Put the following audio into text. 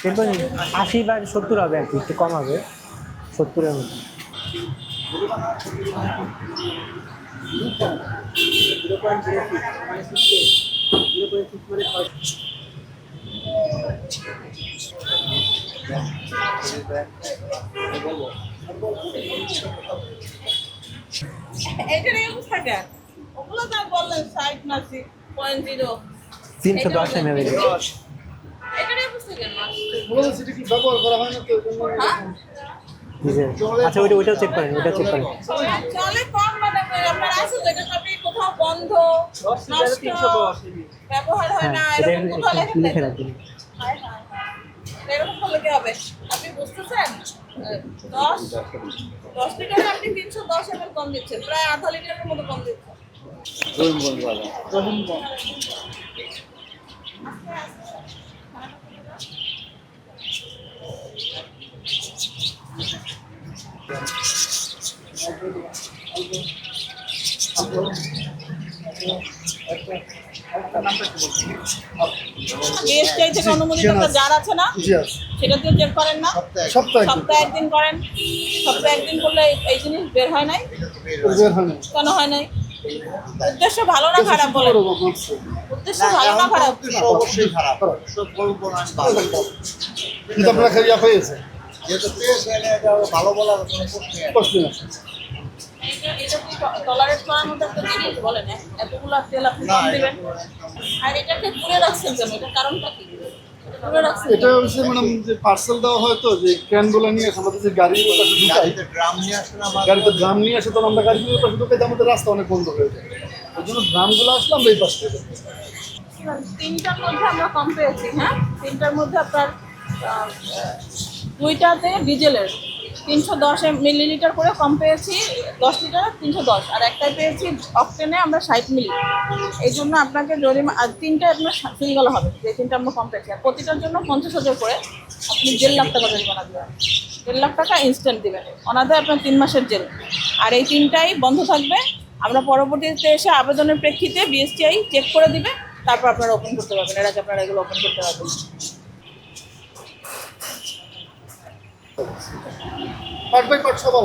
এরপর 80 বা 70 হবে আর কি, একটু কম হবে 70-এর মধ্যে। এইটার এরকম থাকে ওগুলো তো বললেন 60 না 6.0 310 ml। এটার এরকম থাকে মাছ সেটা কি ব্যবহার করা হয় না তো আচ্ছা, ওইটাও চেক করেন, ওইটা চেক করেন। চলে কম মানে আপনার আছে তো এটা আপনি কোথাও বন্ধ নষ্ট ব্যবহার হয় না এটা এরকম কোথাও লেখা লিখে থাকে রাখবেন। এরকম করলে কি হবে আপনি বুঝতেছেন 10 লিটারে আপনি 310 ml কম দিচ্ছেন, প্রায় আধা লিটারের মতো কম দিচ্ছেন। বিএসটিআই থেকে অনুমোদিত একটা জার আছে না, সেটা দিয়ে চেক করেন না? সপ্তাহে একদিন করেন। সপ্তাহে একদিন করলে এই জিনিস বের হয় নাই? কেন হয় নাই? উদ্দেশ্য ভালো না খারাপ বলেন? উদ্দেশ্য ভালো না খারাপ? অবশ্যই খারাপ। কিন্তু আপনার খাইয়া হয়েছে যেহেতু পেয়েছে এটা ভালো বলার কোনো প্রশ্নই আসে না। এটা কি টলারেট করার মতো একটা জিনিস বলেন? এতগুলো তেল আপনি কম দিবেন আর এটাকে পুড়ে রাখছেন কেন? এটার কারণটা কি? এটা হচ্ছে ম্যাডাম যে পার্সেল দেওয়া হয় তো যে ক্যানগুলো নিয়ে আসে আমাদের যে গাড়িগুলো ঢুকাই, গাড়িতে ড্রাম নিয়ে আসে তখন আমরা গাড়িগুলো পাশে ঢুকাই, আমাদের রাস্তা অনেক বন্ধ হয়ে যায়। ওই জন্য ড্রামগুলো আসলে আমরা এই পাশ থেকে। 3টার মধ্যে আমরা কম পেয়েছি। হ্যাঁ, 3টার মধ্যে আপনার 2টাতে ডিজেলের 310 মিলিলিটার করে কম পেয়েছি, 10 লিটারে 310, আর একটাই পেয়েছি অকটেনে আমরা 60 মিলি। এই জন্য আপনাকে জরিমানা, আর 3টা আপনার সিঙ্গেল হবে, যে 3টা আমরা কম পেয়েছি। আর প্রতিটার জন্য 50,000 করে আপনি 1.5 লাখ টাকা জরিমানা দেবেন। 1.5 লাখ টাকা ইনস্ট্যান্ট দেবেন, অনাদে আপনার 3 মাসের জেল। আর এই 3টাই বন্ধ থাকবে। আমরা পরবর্তীতে এসে আবেদনের প্রেক্ষিতে বিএসটিআই চেক করে দিবে, তারপর আপনারা ওপেন করতে পারবেন। এর আগে আপনারা এগুলো ওপেন করতে পারবেন। পার্ট বাই পার্ট সব